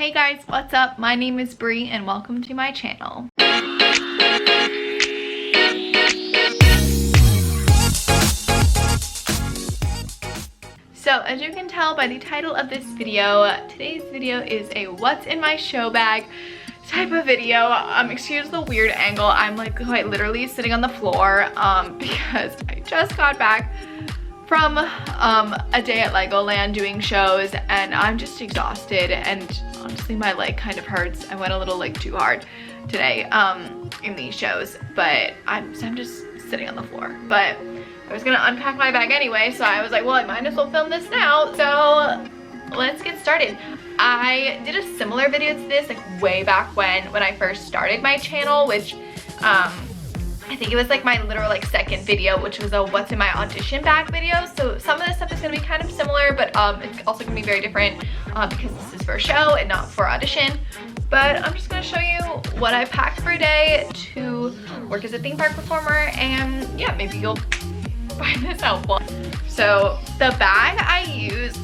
Hey guys, what's up? My name is Bri and welcome to my channel. So as you can tell by the title of this video, today's video is a what's in my show bag type of video. Excuse the weird angle. I'm like quite literally sitting on the floor because I just got back from a day at Legoland doing shows and I'm just exhausted, and honestly my leg kind of hurts. I went a little like too hard today in these shows, but I'm just sitting on the floor. But I was gonna unpack my bag anyway, so I was like, well, I might as well film this now. So let's get started. I did a similar video to this like way back when I first started my channel, which I think it was like my literal like second video, which was a what's in my audition bag video. So some of this stuff is gonna be kind of similar, but it's also gonna be very different because this is for a show and not for audition. But I'm just gonna show you what I packed for a day to work as a theme park performer, and yeah, maybe you'll find this helpful. So the bag I use,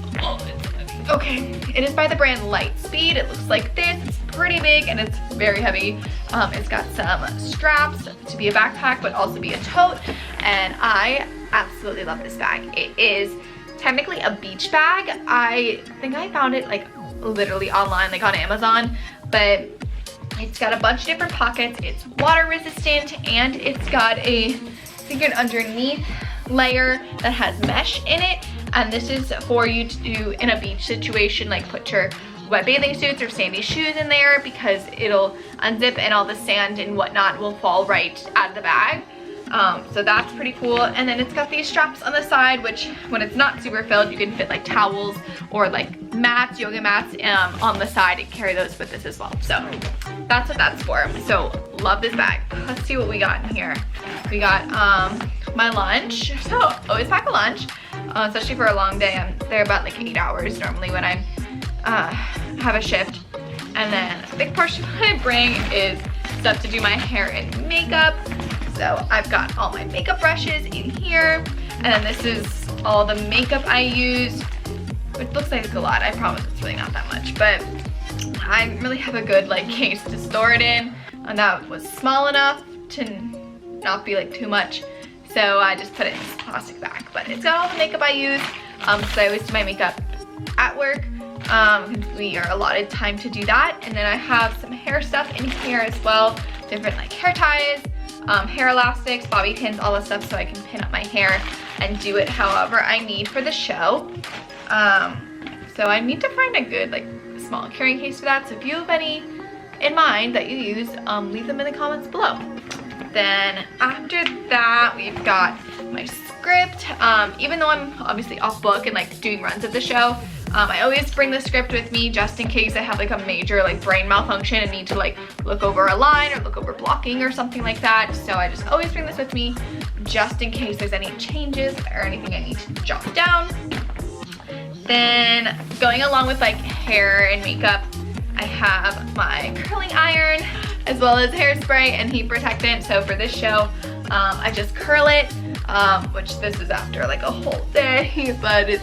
okay, it is by the brand Lightspeed. It looks like this. It's pretty big and it's very heavy. It's got some straps to be a backpack but also be a tote, and I absolutely love this bag. It is technically a beach bag. I think I found it like literally online, like on Amazon, but it's got a bunch of different pockets. It's water resistant and it's got a, I think, an underneath layer that has mesh in it, and this is for you to do in a beach situation, like put your wet bathing suits or sandy shoes in there, because it'll unzip and all the sand and whatnot will fall right out of the bag. So that's pretty cool. And then it's got these straps on the side, which when it's not super filled, you can fit like towels or like mats, yoga mats on the side, and carry those with this as well. So that's what that's for. So love this bag. Let's see what we got in here. We got my lunch. So always pack a lunch, especially for a long day. I'm there about like 8 hours normally when I have a shift. And then a big portion of what I bring is stuff to do my hair and makeup. So I've got all my makeup brushes in here, and then this is all the makeup I use. It looks like a lot. I promise it's really not that much, but I didn't really have a good like case to store it in, and that was small enough to not be like too much. So I just put it in this plastic bag, but it's got all the makeup I use. So I always do my makeup at work. We are allotted time to do that. And then I have some hair stuff in here as well, different like hair ties, hair elastics, bobby pins, all this stuff, so I can pin up my hair and do it however I need for the show. So I need to find a good like small carrying case for that. So if you have any in mind that you use, leave them in the comments below. Then after that, we've got my script. Even though I'm obviously off book and like doing runs of the show, I always bring the script with me just in case I have like a major like brain malfunction and need to like look over a line or look over blocking or something like that. So I just always bring this with me just in case there's any changes or anything I need to jot down. Then going along with like hair and makeup, I have my curling iron as well as hairspray and heat protectant. So for this show, I just curl it, which this is after like a whole day, but it's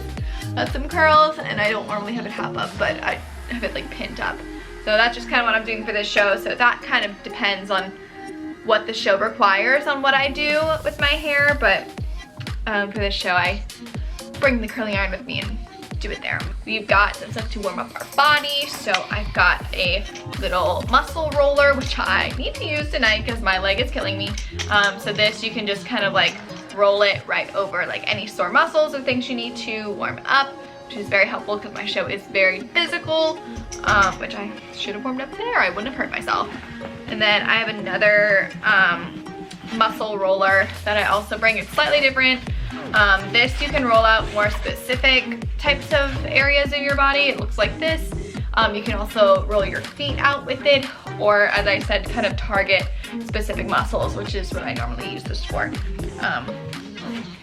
got some curls and I don't normally have it half up, but I have it like pinned up. So that's just kind of what I'm doing for this show. So that kind of depends on what the show requires on what I do with my hair, but for this show I bring the curling iron with me and do it there. We've got some stuff to warm up our body. So I've got a little muscle roller, which I need to use tonight because my leg is killing me. So this, you can just kind of like roll it right over like any sore muscles or things you need to warm up, which is very helpful because my show is very physical, which I should have warmed up today or I wouldn't have hurt myself. And then I have another muscle roller that I also bring. It's slightly different. This you can roll out more specific types of areas of your body. It looks like this. You can also roll your feet out with it, or as I said, kind of target specific muscles, which is what I normally use this for,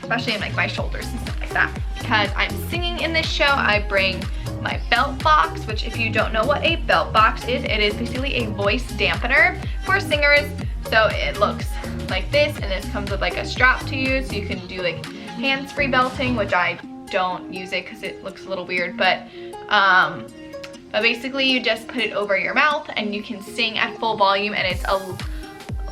especially in like my shoulders and stuff like that. Because I'm singing in this show, I bring my belt box, which if you don't know what a belt box is, it is basically a voice dampener for singers. So it looks like this, and this comes with like a strap to use, so you can do like hands-free belting, which I don't use it because it looks a little weird, but But basically you just put it over your mouth and you can sing at full volume, and it's a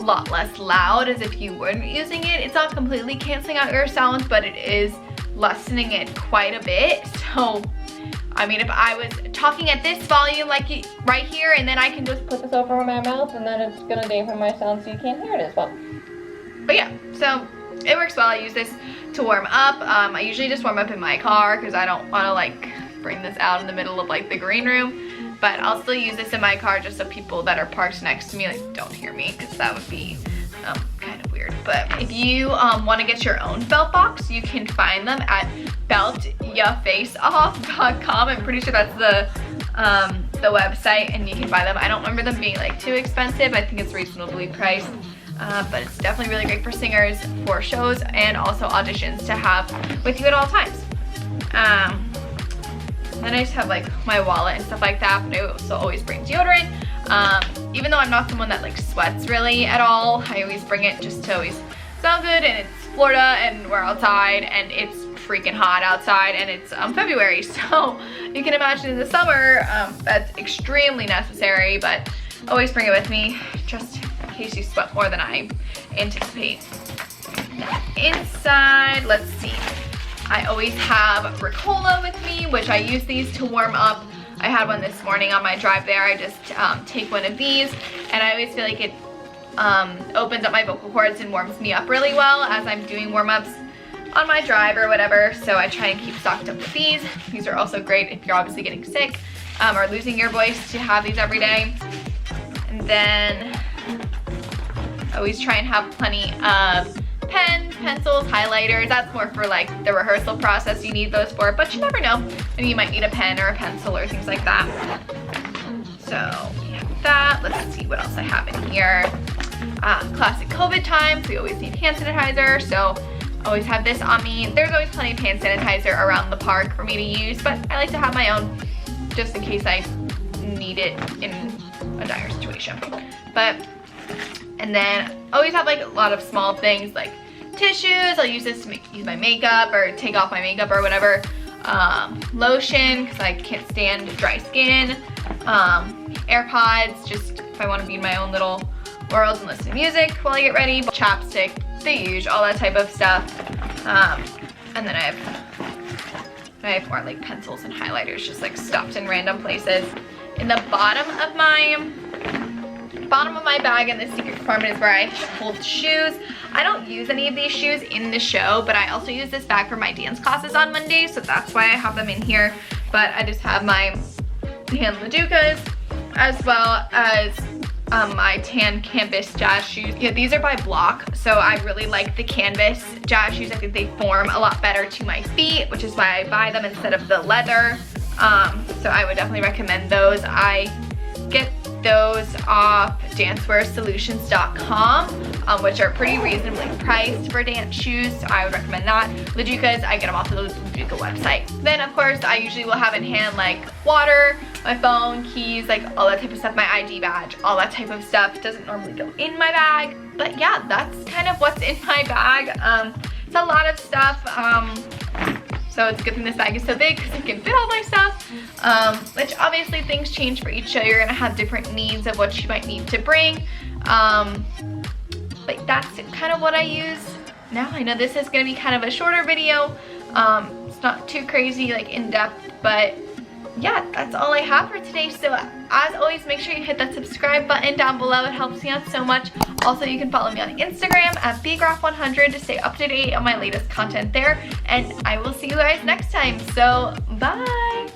lot less loud as if you weren't using it. It's not completely canceling out your sounds, but it is lessening it quite a bit. So I mean, if I was talking at this volume like right here, and then I can just put this over my mouth, and then it's gonna dampen my sound so you can't hear it as well. But yeah, so it works well. I use this to warm up. I usually just warm up in my car because I don't want to like bring this out in the middle of like the green room. But I'll still use this in my car just so people that are parked next to me like don't hear me, because that would be kind of weird. But if you want to get your own felt box, you can find them at beltyafaceoff.com. I'm pretty sure that's the website, and you can buy them. I don't remember them being like too expensive. I think it's reasonably priced, but it's definitely really great for singers, for shows, and also auditions to have with you at all times. Then I just have like my wallet and stuff like that, but I also always bring deodorant. Even though I'm not someone that like sweats really at all, I always bring it just to always smell good. And it's Florida, and we're outside, and it's freaking hot outside, and it's February, so you can imagine in the summer that's extremely necessary. But always bring it with me just in case you sweat more than I anticipate. Now inside, let's see, I always have Ricola with me, which I use these to warm up. I had one this morning on my drive there. I just take one of these, and I always feel like it opens up my vocal cords and warms me up really well as I'm doing warm-ups on my drive or whatever. So I try and keep stocked up with these. These are also great if you're obviously getting sick or losing your voice, to have these every day. And then I always try and have plenty of pens, pencils, highlighters. That's more for like the rehearsal process, you need those for, but you never know. Maybe you might need a pen or a pencil or things like that. So we have that. Let's see what else I have in here. Classic COVID times, we always need hand sanitizer, so always have this on me. There's always plenty of hand sanitizer around the park for me to use, but I like to have my own just in case I need it in a dire situation. And then always have like a lot of small things like tissues. I'll use this to use my makeup or take off my makeup or whatever. Lotion, because I can't stand dry skin. AirPods, just if I want to be in my own little world and listen to music while I get ready. Chapstick, the usual, all that type of stuff. And then I have more like pencils and highlighters just like stuffed in random places. In the bottom of my bag in the secret compartment is where I hold shoes. I don't use any of these shoes in the show, but I also use this bag for my dance classes on Mondays, so that's why I have them in here. But I just have my tan Laducas as well as my tan canvas jazz shoes. Yeah, these are by Block, so I really like the canvas jazz shoes. I think they form a lot better to my feet, which is why I buy them instead of the leather. So I would definitely recommend those. I get those off dancewearsolutions.com, which are pretty reasonably priced for dance shoes, so I would recommend that. Laducas, I get them off the Laduca website. Then of course I usually will have in hand like water, my phone, keys, like all that type of stuff, my ID badge, all that type of stuff. Doesn't normally go in my bag, but yeah, that's kind of what's in my bag. It's a lot of stuff. So it's a good thing this bag is so big because it can fit all my stuff, which obviously things change for each show. You're gonna have different needs of what you might need to bring. But that's kind of what I use now. I know this is gonna be kind of a shorter video. It's not too crazy, like in depth, but yeah, that's all I have for today. So as always, make sure you hit that subscribe button down below. It helps me out so much. Also, you can follow me on Instagram at bgraf100 to stay up to date on my latest content there. And I will see you guys next time. So bye.